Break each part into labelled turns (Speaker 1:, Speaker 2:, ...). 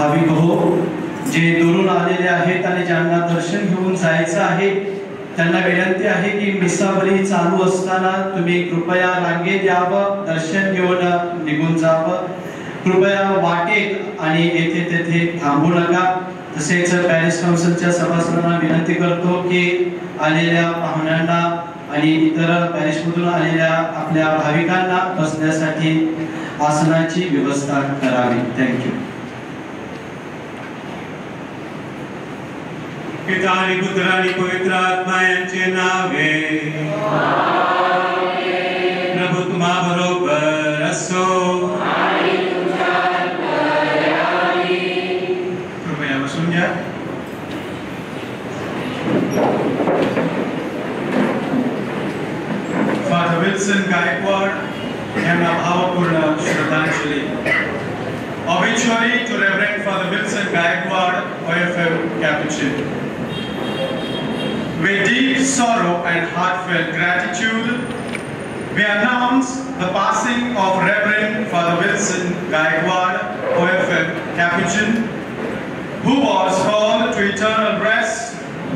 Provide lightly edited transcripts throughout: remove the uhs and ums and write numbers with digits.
Speaker 1: भाविक हो, जे दुरून आलेले आहेत आणि ज्यांना दर्शन घेऊन जायचं आहे त्यांना विनंती आहे की मिसाबली चालू असताना तुम्ही कृपया रांगेत यावं, दर्शन घेऊन निघून जावं. कृपया वाटेत आणि येथे तेथे थांबू नका. तसेच पॅरिस काउन्सिलच्या सभासदांना विनंती करतो की आलेल्या पाहुण्यांना आणि इतर पॅरिसमधून आलेल्या आपल्या भाविकांना बसण्यासाठी आसनाची व्यवस्था करावी. थँक्यू.
Speaker 2: पिता आणि पुत्र आणि पवित्र आत्मा यांचे नावे. प्रभू तुम्हा बरोबर असो. कृपया बसून घ्या. फादर विल्सन गायकवाड यांना भावपूर्ण श्रद्धांजली. Obituary to Reverend Father Wilson Gaikwad, OFM Capuchin. With deep sorrow and heartfelt gratitude, we announce the passing of Reverend Father Wilson Gaikwad, OFM Capuchin, who was called to eternal rest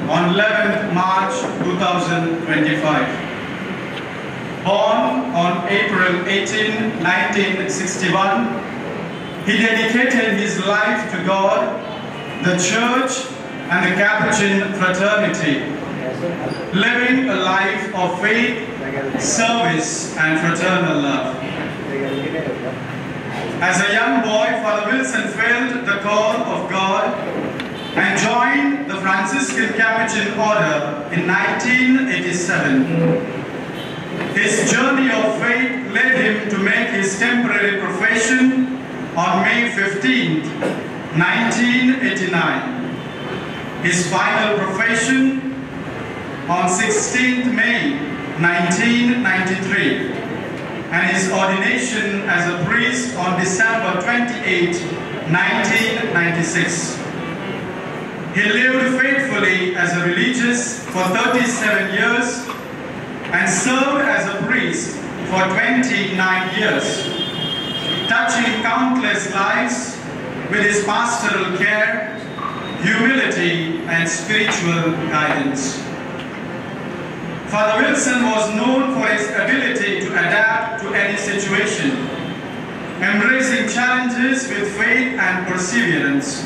Speaker 2: on 11th March 2025. Born on April 18, 1961, he dedicated his life to God, the Church, and the Capuchin fraternity, living a life of faith, service, and fraternal love. As a young boy, Father Wilson felt the call of God and joined the Franciscan Capuchin order in 1987. His journey of faith led him to make his temporary profession on May 15, 1989. His final profession on 16th May 1993, and his ordination as a priest on December 28, 1996. He lived faithfully as a religious for 37 years and served as a priest for 29 years. Touching countless lives with his pastoral care, humility, and spiritual guidance. Father Wilson was known for his ability to adapt to any situation, embracing challenges with faith and perseverance.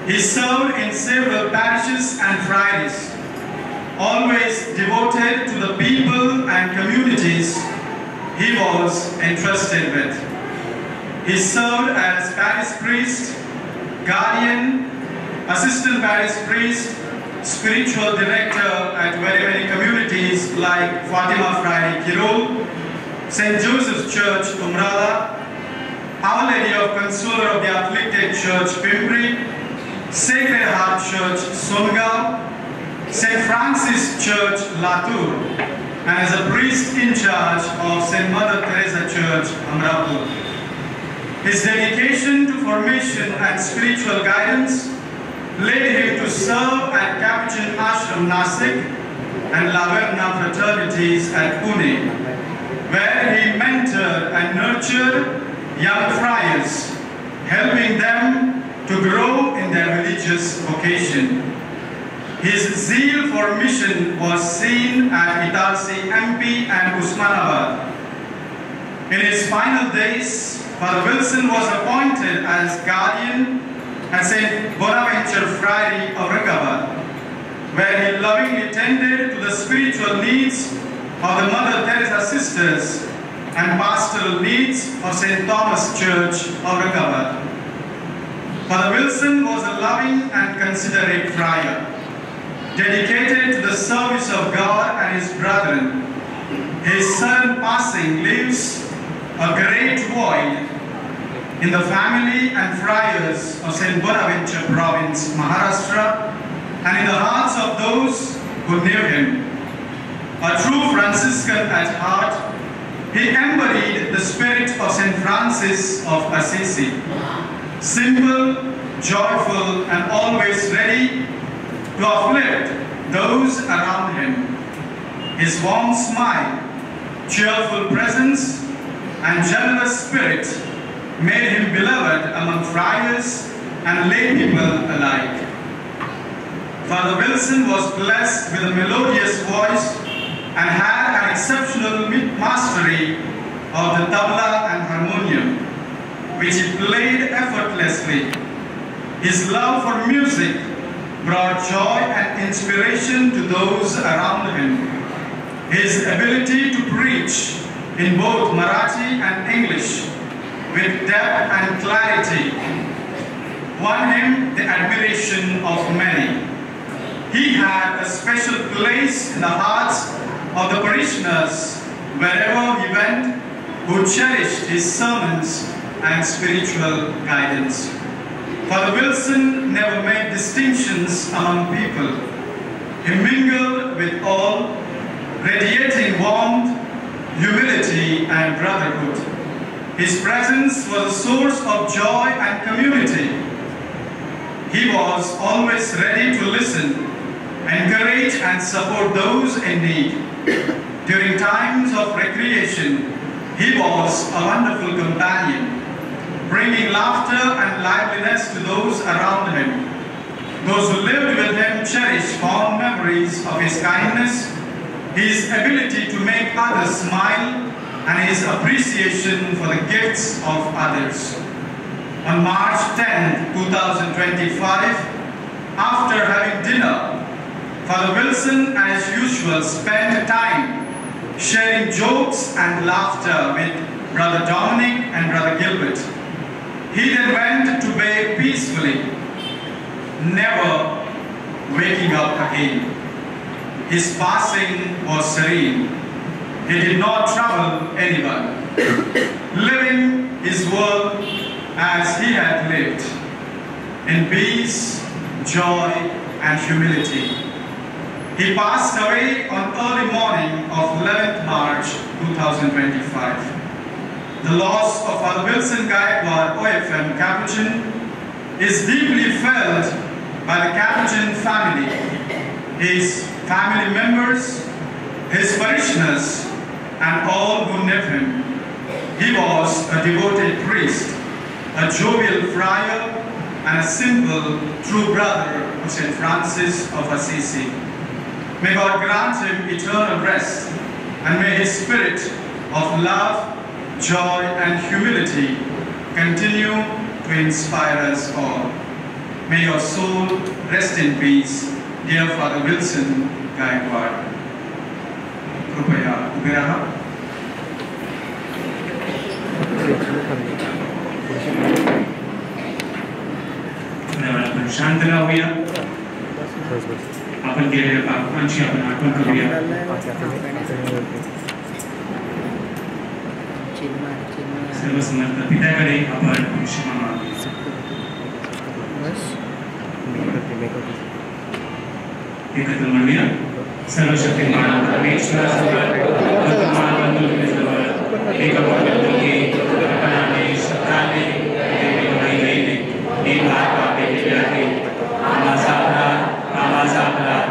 Speaker 2: He served in several parishes and friaries, always devoted to the people and communities he was entrusted with. He served as parish priest, guardian, assistant parish priest, spiritual director at very many communities like Fatima Friary Kirol, St. Joseph's Church Umrala, Our Lady of Consoler of the Afflicted Church Pimpri, Sacred Heart Church Songal, St. Francis Church Latur, and as a priest in charge of St. Mother Teresa Church Amrapur. His dedication to formation and spiritual guidance led him to serve at Capuchin Ashram Nasik and Laverna fraternities at Pune, where he mentored and nurtured young friars, helping them to grow in their religious vocation. His zeal for mission was seen at Italsi MP and Usmanabad. In his final days, Father Wilson was appointed as guardian at St. Bonaventure Friary, Aurangabad, where he lovingly tended to the spiritual needs of the Mother Teresa sisters and pastoral needs of St. Thomas Church, Aurangabad. Father Wilson was a loving and considerate friar, dedicated to the service of God and his brethren. His sudden passing leaves a great void in the family and friars of St. Bonaventure Province, Maharashtra, and in the hearts of those who knew him. A true Franciscan at heart, he embodied the spirit of St. Francis of Assisi. Simple, joyful, and always ready to uplift those around him. His warm smile, cheerful presence, and generous spirit made him beloved among friars and lay people alike. Father Wilson was blessed with a melodious voice and had an exceptional mastery of the tabla and harmonium, which he played effortlessly. His love for music brought joy and inspiration to those around him. His ability to preach in both Marathi and English with depth and clarity won him the admiration of many. He had a special place in the hearts of the parishioners wherever he went, who cherished his sermons and spiritual guidance. Father Wilson never made distinctions among people. He mingled with all, radiating warmth, humility, and brotherhood. His presence was a source of joy and community. He was always ready to listen, encourage, and support those in need. During times of recreation, he was a wonderful companion, bringing laughter and liveliness to those around him. Those who lived with him cherished fond memories of his kindness, his ability to make others smile, and his appreciation for the gifts of others. On March 10, 2025, after having dinner, Father Wilson, as usual, spent time sharing jokes and laughter with Brother Dominic and Brother Gilbert. He then went to bed peacefully, never waking up again. His passing was serene. He did not trouble anyone, living his world as he had lived, in peace, joy, and humility. He passed away on early morning of 11th March 2025. The loss of Father Wilson Gaikwad, OFM Capuchin, is deeply felt by the Capuchin family, his family members, his parishioners, and all who knew him. He was a devoted priest, a jovial friar, and a simple, true brother of St. Francis of Assisi. May God grant him eternal rest, and may his spirit of love, joy, and humility continue to inspire us all. May your soul rest in peace, dear Father Wilson Gaikwad. कृपया उभे राहा.
Speaker 3: आपण शांत राहूया. आपण केलेल्या पापांची आपण आठवण करूया. सर्व समर्थ पित्याकडे आपण क्षमा मागूया. एकत्र म्हणूया. सर्वशक्तिमान परमेश्वराजवळ एकपणाने शब्दाने महिलेने हे भाग पापे केले आहे. आम्हाचा अपराध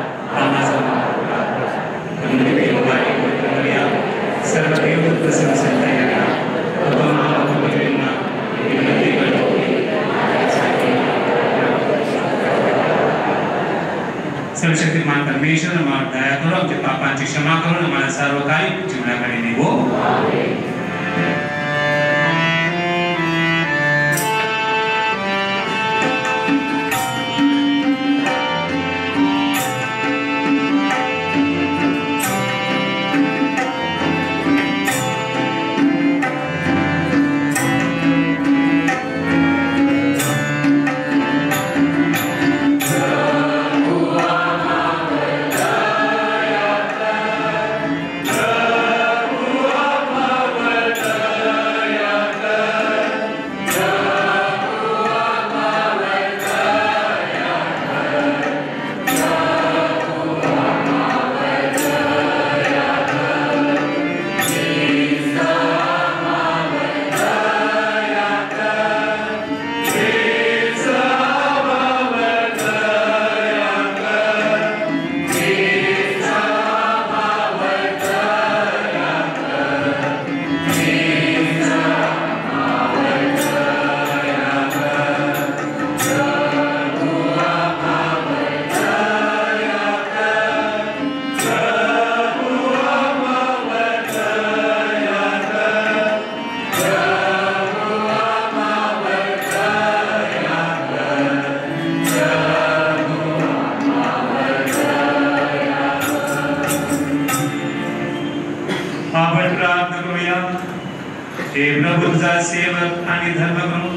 Speaker 3: सर्व देवदूत संतांना विनंती करतो. सर्वशक्तिमान परमेश्वर आम्हाला दया करो, आमच्या पापांची क्षमा करून आम्हाला सर्व काही जीवनाकडे नेवो. तुझा सेवक आणि धर्मगुरू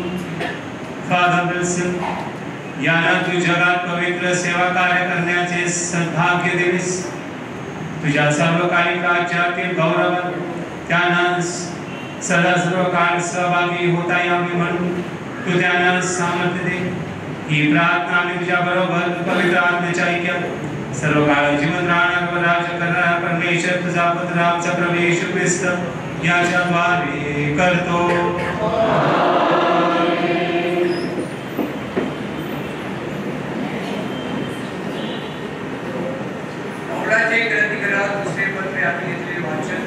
Speaker 3: फादर विल्सन यांना तू जगात पवित्र सेवा कार्य करण्याचे सद्भाग्य देवीस. तुझ्या सर्वकालिक राज्यातील गौरव त्यांना सदा सर्व काळ सहभागी होता यावे म्हणून तू त्यांना सामर्थ्य दे. ही प्रार्थना आम्ही तुझ्या बरोबर पवित्र आत्म्याच्या ऐक्यात सर्व काळ जीवन राहणार व राज्य करणारा परमेश्वर तुझा पुत्र आमचा प्रभू येशू ख्रिस्त याच्याद्वारे करतो.
Speaker 4: दुसरे पत्र आपण घेतलेले वाचन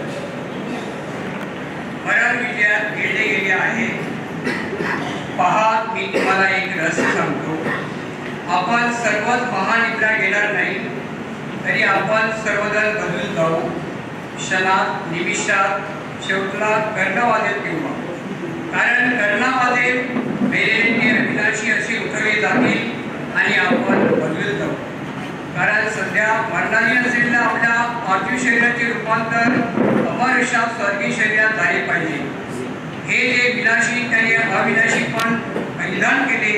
Speaker 4: मरण विजयात गेले गेले आहे. पहा, मी तुम्हाला एक रहस्य सांगतो. आपण सर्वच महानिद्रा घेणार नाही, तरी आपण सर्वजण बदलून जाऊ. क्षणात, निमिषात, शेवटला कर्णवादेत येऊ. कारण कर्णवादे मेलेले अविनाशी असे उठवले जातील आणि आपण बदलून जाऊ. कारण सध्या मरणाने असलेल्या आपल्या पार्थिव शरीराचे रूपांतर अमरशात स्वर्गीय शरीरात झाले पाहिजे. हे जे विनाशी त्याने अविनाशी पण परिधान केले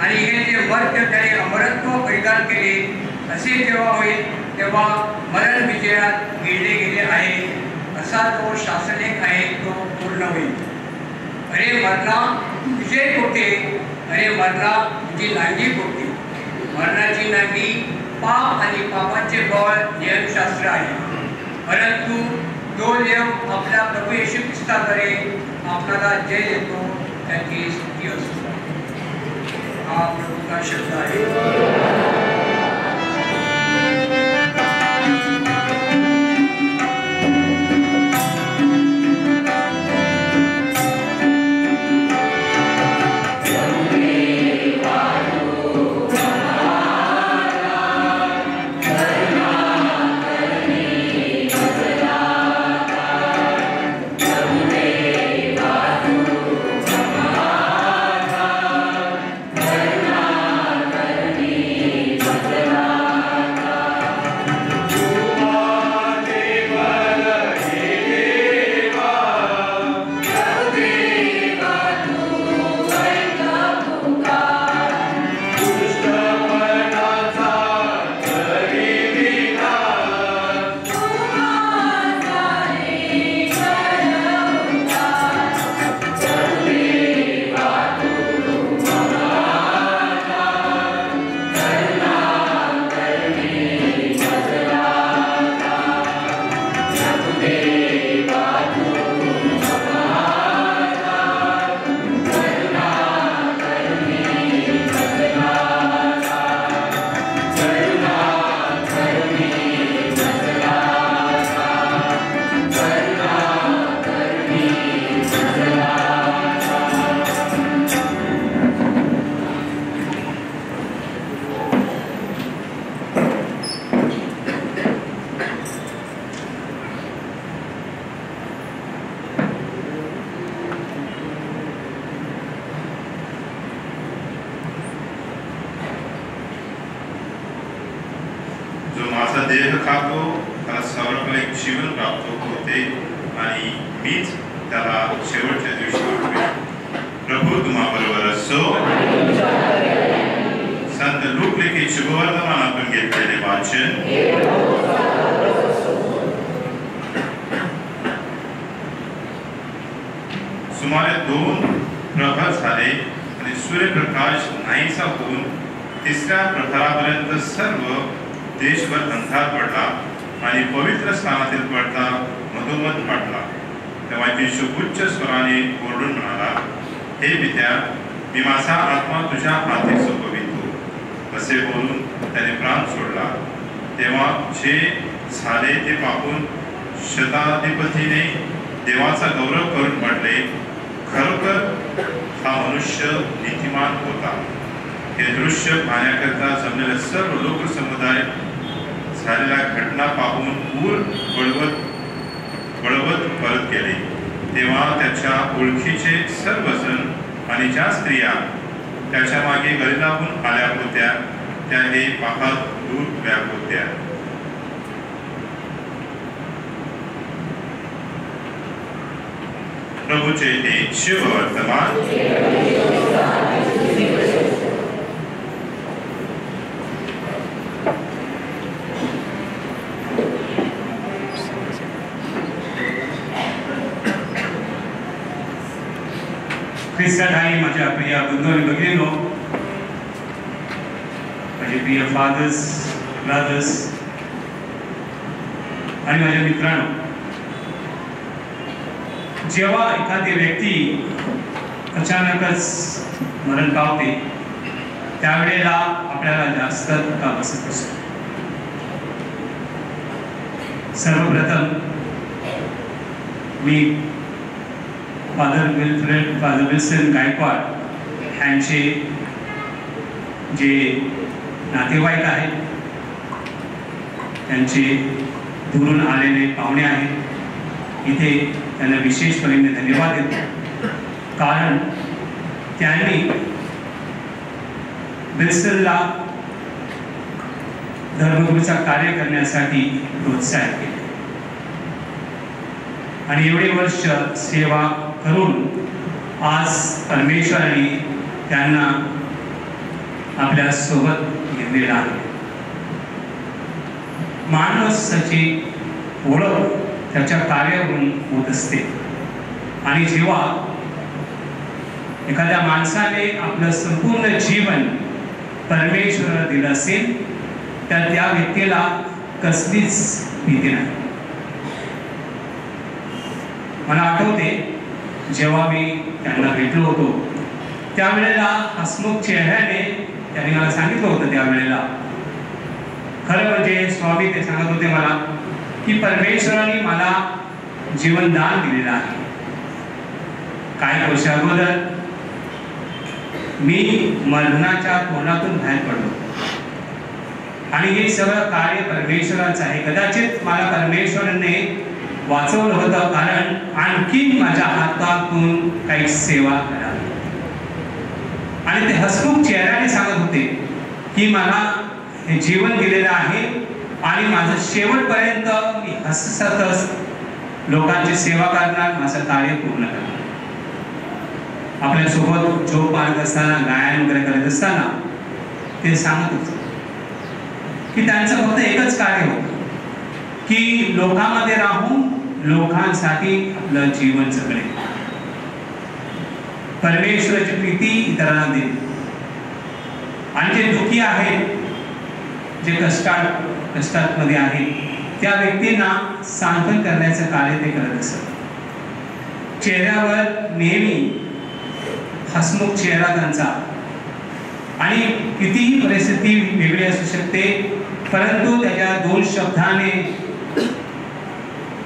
Speaker 4: आणि हे जे मर्त्य त्याने अमरत्व परिधान केले, असे जेव्हा होईल तेव्हा मरण विजयात गिळले गेले आहे असा जो शासनिक आहे तो पूर्ण होईल. अरे मरणा तुझे कोठे, अरे मरणा तुझी नांगी कोठे. मरणाची नांगी पाप आणि पापाचे बळ नियमशास्त्र आहे. परंतु जो नियम आपल्या प्रभू येशू ख्रिस्ताद्वारे आपल्याला जय देतो त्याची स्तुती असतो. हा प्रभूचा शब्द आहे.
Speaker 5: देह खातो त्याला सर्वकालिक जीवन प्राप्त होते आणि मीच त्याला शेवटच्या दिवशी उठवेन. प्रभू तुम्हाबरोबर असो. संत लूक लिखित शुभवर्तमानातून घेतलेले वाचन. सुमारे 2 प्रहर झाले आणि सूर्यप्रकाश नाहीसा होऊन तिसऱ्या प्रहरापर्यंत सर्व देशभर अंधार पडला आणि पवित्र स्थानातील पडदा मधोमध फाटला. तेव्हा येशू उच्च स्वराने ओरडून म्हणाला, हे पित्या, मी माझा आत्मा तुझ्या हाती सोपवितो. असे बोलून त्याने प्राण सोडला. तेव्हा जे झाले ते पाहून शताधिपतीने देवाचा गौरव करून म्हटले, खरोखर हा मनुष्य नीतिमान होता. हे दृश्य पाहण्याकरता जमलेला सर्व लोक समुदाय झालेल्या घटना पाहून पूर बळवत परत गेले. तेव्हा त्याच्या ओळखीचे सर्वजण आणि ज्या स्त्रिया त्याच्या मागे गलिलाहून आल्या होत्या त्या हे पाहत दूर उभ्या होत्या. प्रभूचे हे शुभ वर्तमान
Speaker 3: ख्रिस्तात आहे माझ्या प्रिय बंधू आणि भगिनींनो, माझे प्रिय फादर्स, ब्रदर्स आणि माझ्या मित्रांनो, जेव्हा एखादी व्यक्ती अचानकच मरण पावते त्यावेळेला आपल्याला जास्त धक्का बसत असतो. सर्वप्रथम मी फादर विल्सन गायकवाड यांचे जे नातेवाईक आहेत, त्यांचे दुरून आलेले पाहुणे आहेत, इथे त्यांना विशेषपणे धन्यवाद देतो. कारण त्यांनी विल्सनला धर्मगुरूचा कार्य करण्यासाठी प्रोत्साहित केले आणि एवढे वर्ष सेवा करून आज परमेश्वराने त्यांना आपल्या सोबत घेतलेला आहे. माणसाची ओळख त्याच्या कार्यावरून होत असते आणि जेव्हा एखाद्या माणसाने आपलं संपूर्ण जीवन परमेश्वराला दिलं असेल तर त्या व्यक्तीला कसलीच भीती नाही. मला आठवते जेव्हा मी त्यांना भेटलो होतो त्यावेळेला हसमुख चेहऱ्याने त्यांनी मला सांगितलं होतं, त्यावेळेला खरं म्हणजे स्वामी ते सांगत होते मला की परमेश्वराने मला जीवनदान दिलेलं आहे. काही वर्ष अगोदर मी मरणाच्या तोंडातून बाहेर पडलो आणि हे सगळं कार्य परमेश्वराचं आहे. कदाचित मला परमेश्वराने वाचवलं होतं कारण आणखी माझ्या हातातून काही सेवा करावी. आणि ते हसमुख चेहऱ्याने सांगत होते की मला हे जीवन दिलेलं आहे आणि माझं शेवटपर्यंत मी हसतच लोकांची सेवा करणार, माझं कार्य पूर्ण करणार. आपल्यासोबत जोग पाळत असताना, गायन वगैरे करत असताना ते सांगत होते की त्यांचं फक्त एकच कार्य होतं की लोकांमध्ये राहून लोकांसाठी आपलं जीवन जगणे, परमेश्वराची प्रीती इतरांना देणे आणि जे दुःखी आहेत, जे कष्टात मध्ये आहेत त्या व्यक्तींना सांत्वन करण्याचं कार्य ते करत असत. चेहऱ्यावर नेहमी हसमुख चेहरा त्यांचा आणि कितीही परिस्थिती वेगळी असू शकते परंतु त्याच्या दोन शब्दाने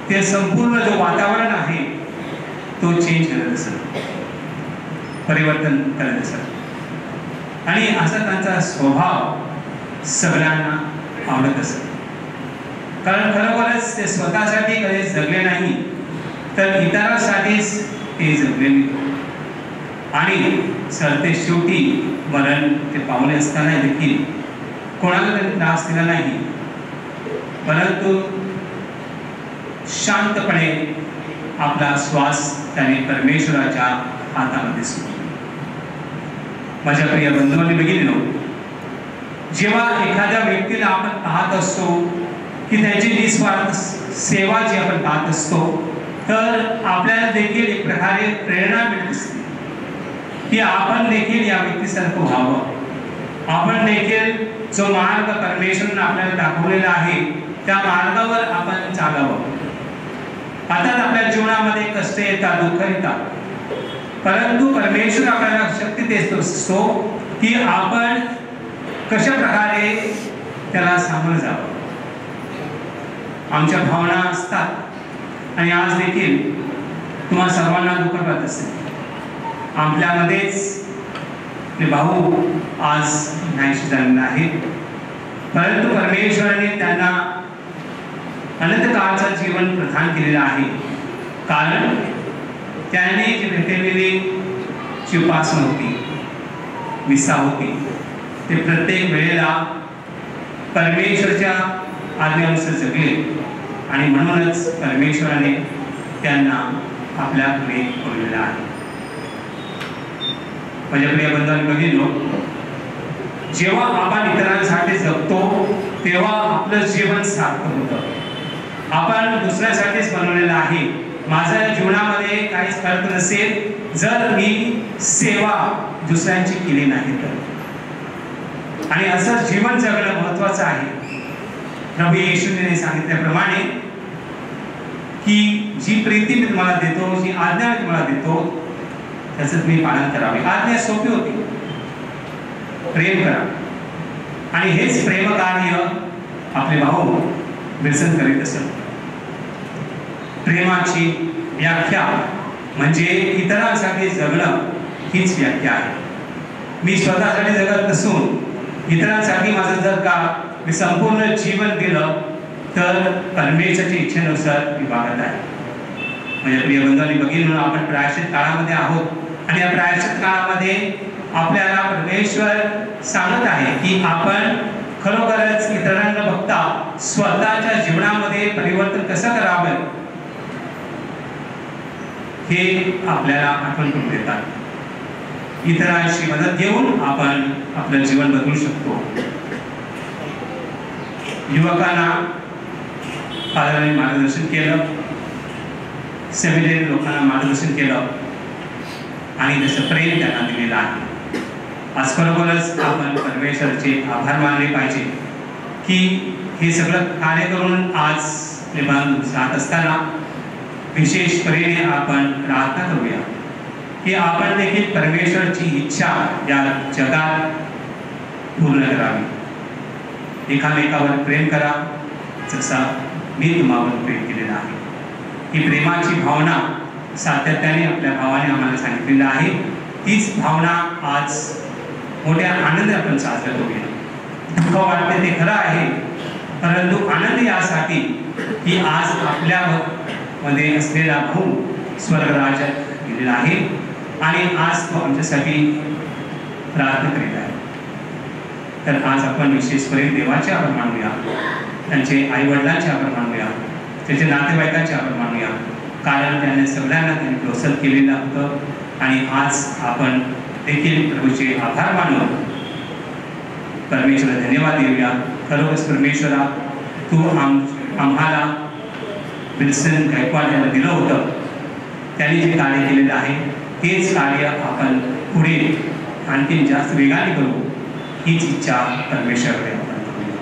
Speaker 3: ते संपूर्ण जो वातावरण आहे तो चेंज करत असत, परिवर्तन करत असत आणि असा त्यांचा स्वभाव सगळ्यांना आवडत असत. कारण खरोखरच ते स्वतःसाठी कधी जगले नाही तर इतरांसाठीच ते जगलेले आणि सरते शेवटी मरण ते पावले असताना देखील कोणाला त्यांनी त्रास दिला नाही परंतु शांतपणे आपला श्वास त्याने परमेश्वराच्या हातामध्ये सोडला. माझ्या प्रिय बंधू आणि भगिनींनो, जेव्हा एखाद्या व्यक्तीला आपण पाहत असतो की त्याची निस्वार्थ सेवा जी आपण पाहत असतो तर आपल्याला देखील एक प्रकारे प्रेरणा मिळत असते की आपण देखील या व्यक्तीसारखं व्हावं. आपण देखील जो मार्ग परमेश्वराने आपल्याला दाखवलेला आहे त्या मार्गावर आपण चालावं. अर्थात आपल्या जीवनामध्ये कष्ट येतात, दुःख येतात परंतु परमेश्वर आपल्याला शक्ती देत असतो की आपण कशा प्रकारे त्याला सामोरं जावं. आमच्या भावना असतात आणि आज देखील तुम्हा सर्वांना दुःख वाटत असेल. आपल्यामध्येच ते भाऊ आज नाहीशी झालेले आहेत परंतु परमेश्वराने त्यांना अनंत काळाचं जीवन प्रदान केलेलं आहे. कारण त्याने जी भेटलेली जी उपासना होती, विसा होती ते प्रत्येक वेळेला परमेश्वराच्या आज्ञेनुसार जगले आणि म्हणूनच परमेश्वराने त्यांना आपल्याकडे ठेवलेला आहे. माझ्या प्रिय बंधूंनो भगिनींनो, जेव्हा आपण इतरांसाठी जगतो तेव्हा आपलं जीवन सार्थक होतं. आपण दुसऱ्यासाठीच बनवलेलं आहे. माझ्या जीवनामध्ये काहीच अर्थ नसेल जर मी सेवा दुसऱ्यांची केली नाही तर. आणि असं जीवन जगणं महत्वाचं आहे. प्रभू येशूने सांगितल्याप्रमाणे की जी प्रीती मी तुम्हाला देतो, जी आज्ञा मी तुम्हाला देतो त्याचं तुम्ही पालन करावे. आज्ञा सोपी होती, प्रेम करा. आणि हेच प्रेम कार्य आपले भाऊ विल्सन करीत असत. प्रेमाची व्याख्या म्हणजे इतरांसाठी जगणं हीच व्याख्या आहे. मी स्वतःसाठी जगत नसून इतरांसाठी माझं जर का मी संपूर्ण जीवन दिलं तर परमेश्वराच्या इच्छेनुसार मी वागत आहे. म्हणजे प्रिय बंधूंनी भगिनींनो, आपण प्रायश्चित काळामध्ये आहोत आणि या प्रायश्चित काळामध्ये आपल्याला परमेश्वर सांगत आहे की आपण खरोखरच इतरांना बघता स्वतःच्या जीवनामध्ये परिवर्तन कसं करावं हे आपल्याला आठवण करून देतात. इतरांची मदत घेऊन आपण आपलं जीवन बदलू शकतो. युवकांना फादरांनी मार्गदर्शन केलं, सेमिनरी लोकांना मार्गदर्शन केलं आणि त्याचं प्रेम त्यांना दिलेलं आहे. आज खरोखरच आपण परमेश्वराचे आभार मानले पाहिजे की हे सगळं कार्य करून आज निभान जात असताना विशेष परीने आपण प्रार्थना करूया की आपण देखील परमेश्वराची इच्छा या जगात पूर्ण करावी. एकामेकावर प्रेम करा जसा मी तुम्हावर प्रेम केलेलं आहे. ही प्रेमाची भावना सातत्याने आपल्या भावाने आम्हाला सांगितलेलं आहे. तीच भावना आज मोठ्या आनंद आपण साजरा करूया. दुःख वाटते ते खरं आहे, परंतु आनंद यासाठी की आज आपल्यामध्ये असलेला भाऊ स्वर्गराज्यात गेलेला आहे आणि आज तो आमच्यासाठी प्रार्थना करीत आहे. तर आज आपण विशेषपणे देवाचे आभार मानूया, त्यांचे आई वडिलांचे आभार मानूया, त्याचे नातेवाईकांचे आभार मानूया, कारण त्याने सगळ्यांना त्यांनी प्रोत्साहित केलेलं होतं आणि आज आपण देखील प्रभूचे आभार मानून परमेश्वराला धन्यवाद देऊया. खरोखरच परमेश्वरा, तू आम्हाला विल्सन गायकवाड यांना दिलं होतं, त्यांनी जे कार्य केलेलं आहे तेच कार्य आपण पुढे आणखी जास्त वेगाने करू हीच इच्छा परमेश्वराकडे आपण करूया.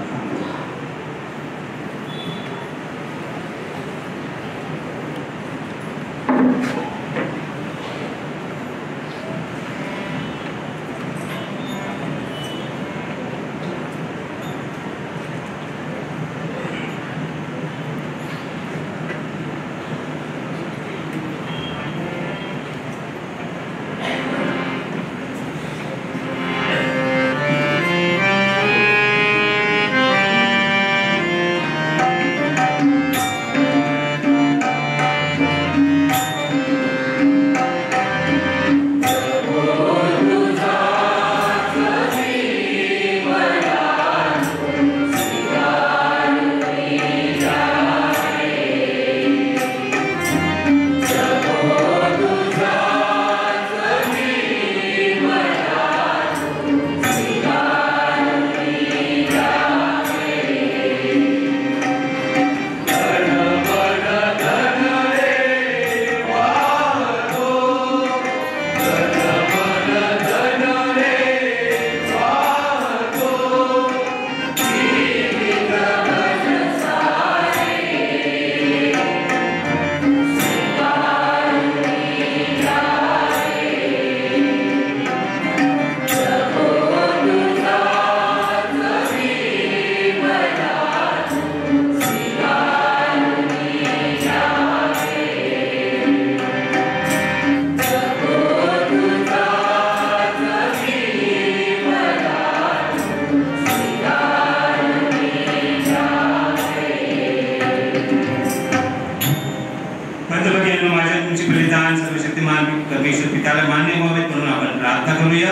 Speaker 3: परमेश्वर पित्याला मान्य व्हावेत म्हणून आपण प्रार्थना करूया.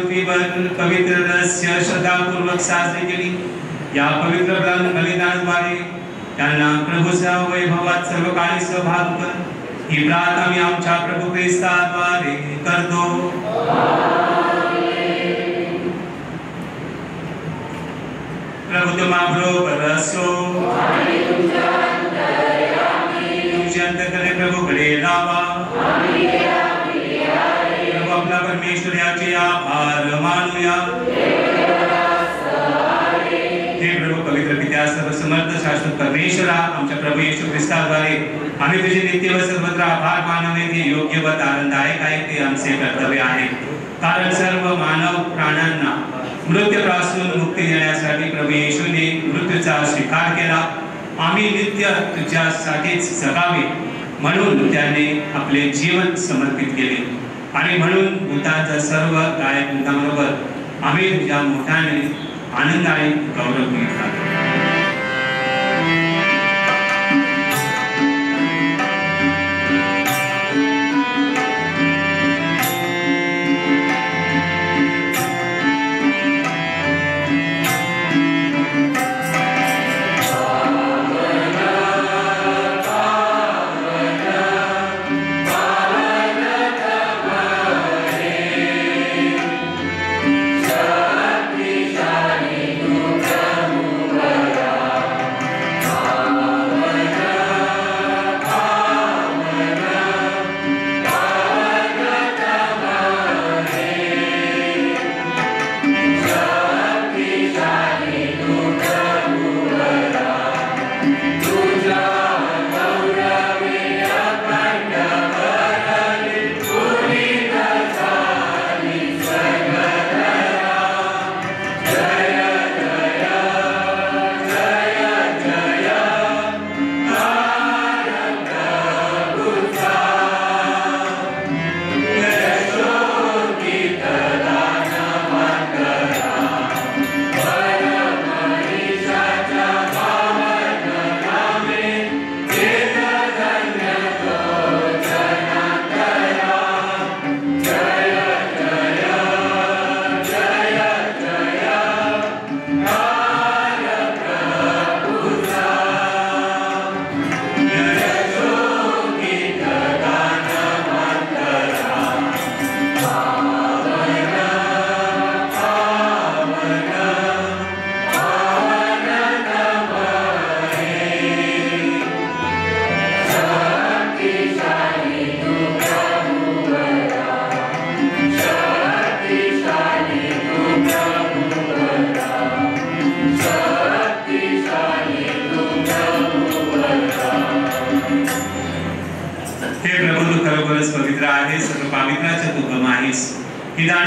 Speaker 3: पृथ्वीवर पवित्र रहस्य श्रद्धापूर्वक साजरी केली. या पवित्र बलिदानाद्वारे त्यांना प्रभूच्या वैभवात सर्व काळी सहभाग कर. ही प्रार्थना आम्ही आमच्या प्रभू ख्रिस्ताद्वारे करतो. प्रभू तुम्हाबरोबर असो. तुमच्या अंतःकरणे प्रभूकडे लावा. प्रभू आपला परमेश्वर याचे आभार मानूया. हे प्रभू पवित्र पित्या सर्वसमर्थ शाश्वत परमेश्वरा, आमच्या प्रभू येशू ख्रिस्ताद्वारे आम्ही तुझे नित्य व सर्वत्र आभार मानवणे हे योग्य व आनंददायक आहे. ते आमचे कर्तव्य आहे. कारण सर्व मानव प्राण्यांना मृत्यूपासून मुक्ती देण्यासाठी प्रभू येशूने मृत्यूचा स्वीकार केला. आम्ही नित्य तुझ्यासाठीच जगावे म्हणून त्याने आपले जीवन समर्पित केले. आणि म्हणून भूतांचा सर्व गायक भूतांबरोबर आम्ही तुझ्या मोठ्याने आनंदाने गौरव घेतला.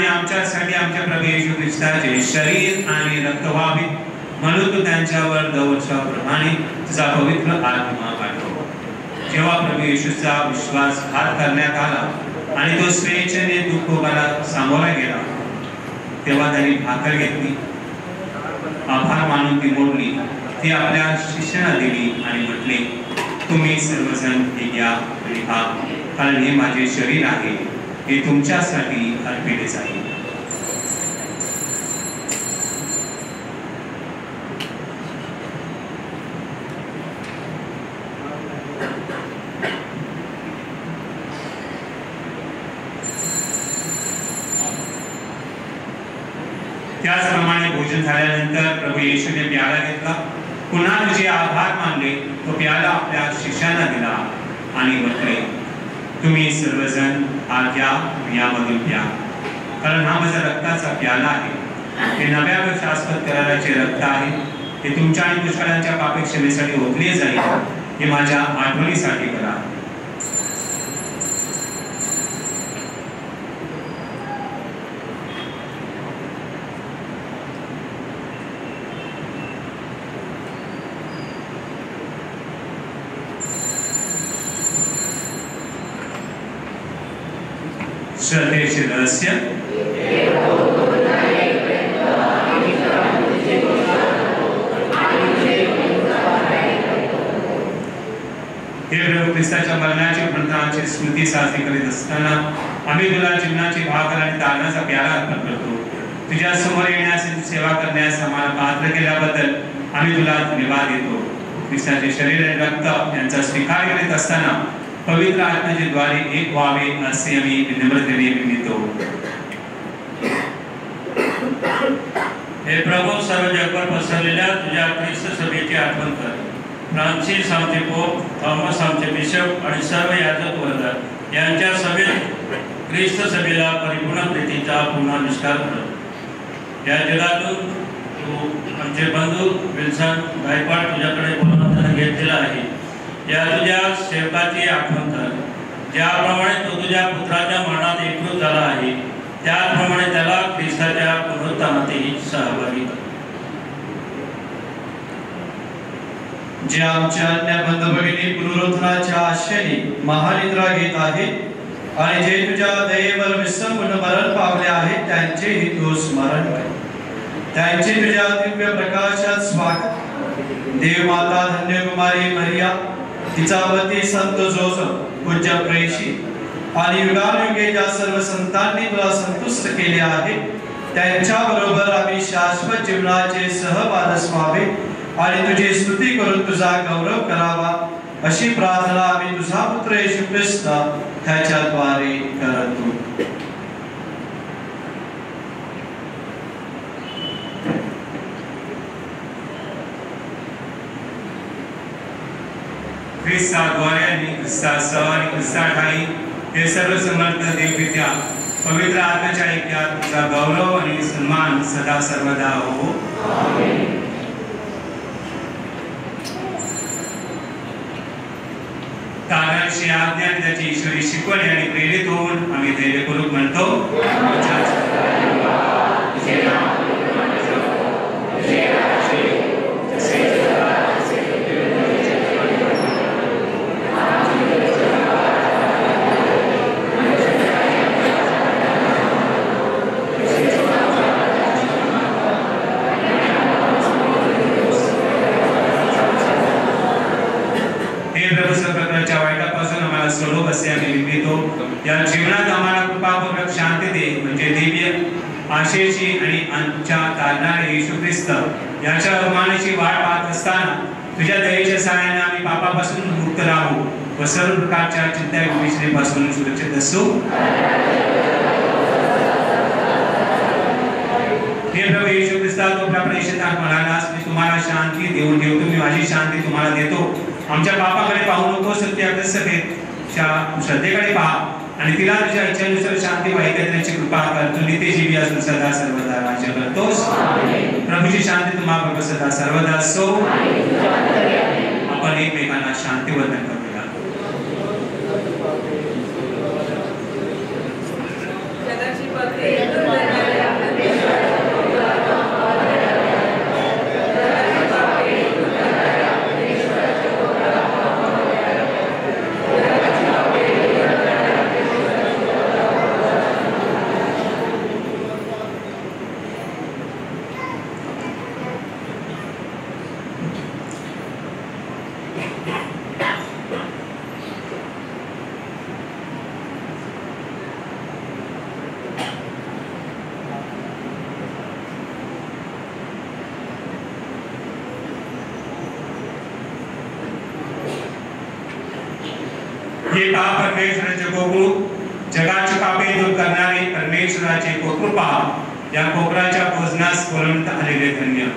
Speaker 3: आमच्यासाठी आमच्या प्रभू येशू ख्रिस्ताचे शरीर आणि रक्त व्हावे म्हणून तू त्यांच्यावर दरवर्षाप्रमाणे तुझा पवित्र आत्मा पाठव. जेव्हा प्रभू येशूचा विश्वासघात करण्यात आला आणि तो स्वेच्छेने दुःखोबाला सामोरा गेला, तेव्हा त्यांनी भाकर घेतली, आभार मानून ती मोडली, ती आपल्या शिष्यांना दिली आणि म्हटले, तुम्ही सर्वजण हे घ्या आणि खा, कारण हे माझे शरीर आहे, हे तुमच्यासाठी अर्पिले जाईल. त्याचप्रमाणे भोजन झाल्यानंतर प्रभू येशूने प्याला घेतला, पुन्हा तुझे आभार मानले, तो प्याला आपल्या शिष्यांना दिला आणि म्हटले, तुम्ही सर्वजण हा घ्या, यामधून प्या, कारण हा माझा रक्ताचा प्याला आहे, हे नव्या व शाश्वत कराराचे रक्त आहे, हे तुमच्या आणि पुष्कळांच्या पापक्षमेसाठी ओतले जाईल, हे माझ्या आठवणीसाठी करा. श्रद्धेचे रहस्य. हे प्रभू ख्रिस्ताच्या मरणाची स्मृती साजरी करीत असताना आम्ही तुला जीवनाची भाकर आणि तारणाचा प्याला अर्पण करतो. तुझ्या समोर येण्यास आणि सेवा करण्यास आम्हाला पात्र केल्याबद्दल आम्ही तुला धन्यवाद देतो. ख्रिस्ताचे शरीर आणि रक्त यांचा स्वीकार करीत असताना पवित्र आत्म्याच्या द्वारे एक व्हावे असे आम्ही विनम्रतेने विनंतो.
Speaker 6: हे प्रभू, सर्व जगभर पसरलेल्या तुझ्या ख्रिस्त सभेची आठवण कर. फ्रान्सिस आमचे पोप, थॉमस आमचे बिशप आणि सर्व याजक वर्ग यांच्या सभेत ख्रिस्त सभेला परिपूर्ण प्रीतीचा पुन्हा विस्तार कर. या जगातून तू आमचे बंधू विल्सन गायकवाड तुझ्याकडे बोलावताना घेतलेला आहे. या तुझ्या सेवकाची आठवण कर. ज्याप्रमाणे तो तुझ्या पुत्राच्या मरणात एकरूप झाला आहे त्याप्रमाणे त्याला ख्रिस्ताच्या पुनरुत्थानातही सहभागी कर.
Speaker 1: जे आमच्या अन्य बंधू भगिनी पुनरुत्थानाच्या आशेने महानिद्रा घेत आहेत आणि जे तुझ्या दयेवर विसंबून मरण पावले आहेत त्यांचेही तू स्मरण कर. त्यांचे तुझ्या दिव्य प्रकाशात स्वागत. देवमाता धन्यकुमारी मरिया, तिचा पती संत जोसेफ, पूज्य प्रेषी आणि युगानुयुगे ज्या सर्व संतांनी तुला संतुष्ट केले आहे त्यांच्या बरोबर आम्ही शाश्वत जीवनाचे सहवारस व्हावे आणि तुझी स्तुती करून तुझा गौरव करावा अशी प्रार्थना आम्ही तुझा पुत्र येशू ख्रिस्त ह्याच्याद्वारे करतो.
Speaker 3: ख्रिस्ताद्वारे आणि ख्रिस्तासह आणि ख्रिस्ताठाई हे सर्व समर्थ देवपित्या पवित्र आत्म्याच्या ऐक्यात तुझा गौरव आणि सन्मान सदा सर्वदा हो. तारांशी आज्ञा आणि त्याची ईश्वरी शिकवण आणि प्रेरित होऊन आम्ही धैर्यपूर्वक म्हणतो. या जीवनात आम्हाला कृपापूर्वक शांती दे, म्हणजे दिव्य आशेची आणि आमच्या तारणारे येशू ख्रिस्त याच्या अभिमानाची वाट पाहत असताना तुझ्या दयेच्या सहाय्याने आम्ही पापापासून मुक्त राहू व सर्व प्रकारच्या चिंता विवेचनेपासून सुरक्षित असू. हे प्रभू येशू ख्रिस्ता, तू आपल्या प्रेषितांना म्हणालास, मी तुम्हाला शांती देऊन ठेवतो, मी माझी शांती तुम्हाला देतो. आमच्या पापाकडे पाहू नकोस, त्या सभेच्या श्रद्धेकडे पहा आणि तिला तुझ्या इच्छेनुसार शांती वाहिक करण्याची कृपा कर. तू नित्यजीवी असून सदा सर्वदा राज्य करतोस. प्रभूची शांती तुम्हाला सदा सर्वदा असो. आपण एकमेकांना शांती वर्णन करूया. हे परमेश्वराचे कोकरू, जगाची पापे दूर करणारे परमेश्वराचे कोकरू पहा. या कोकराच्या भोजनास बोलवण्यात आलेले धन्य.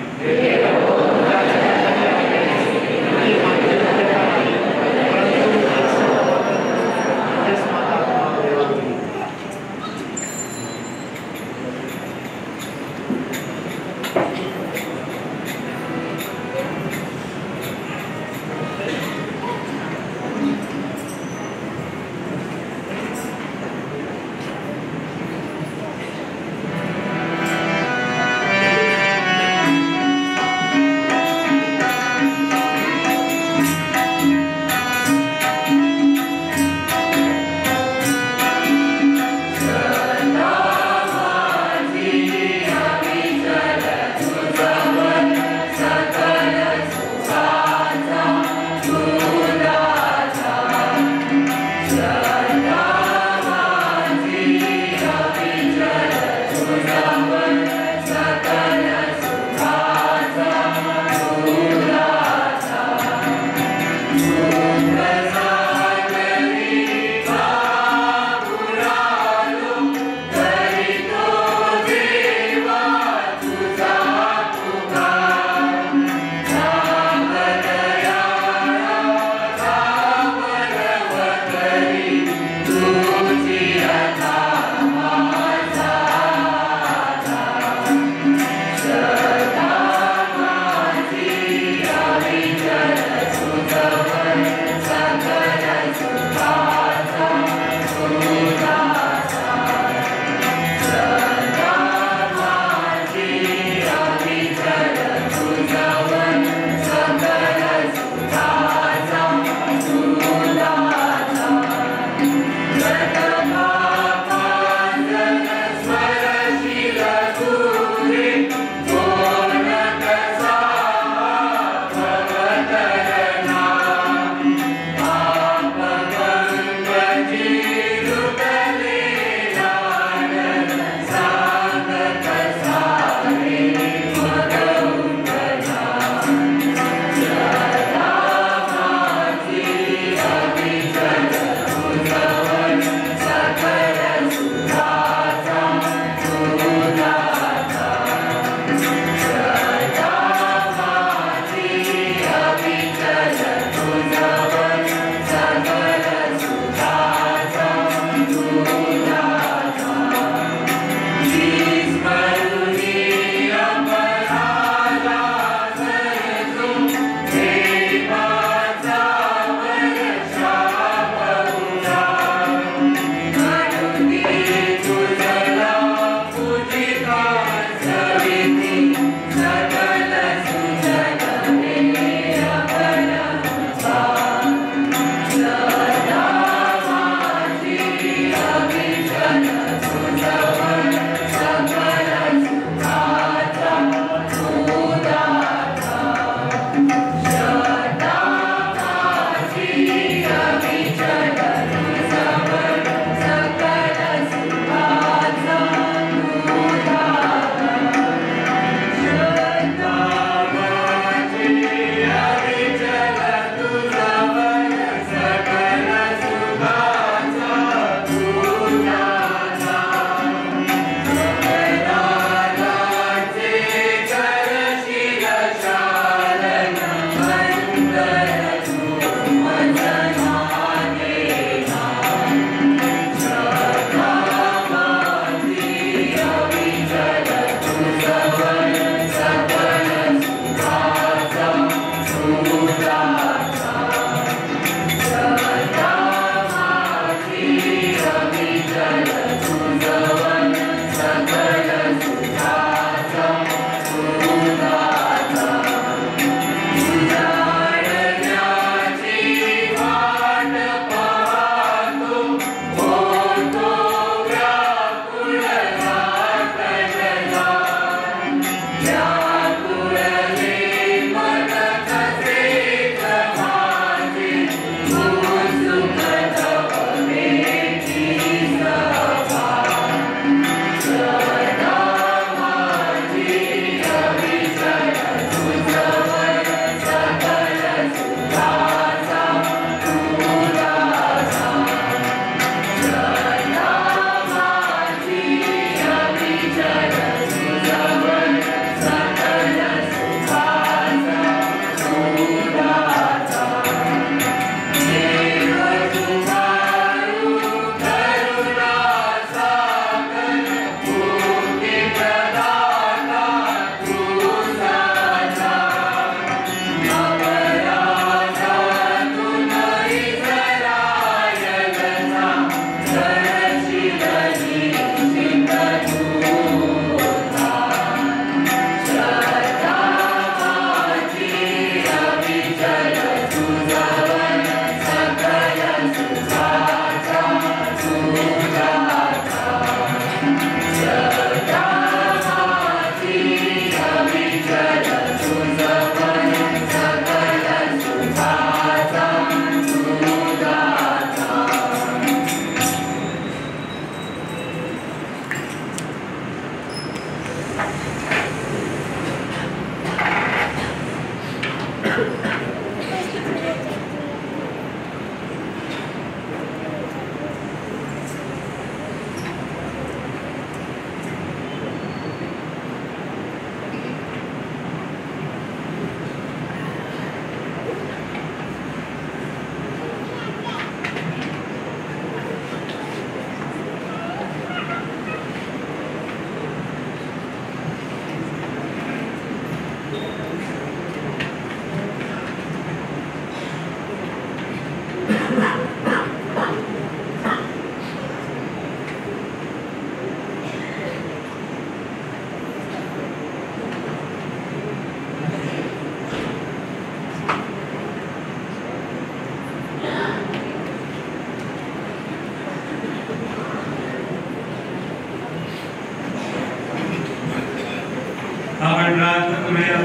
Speaker 3: आपण प्रार्थना करूया.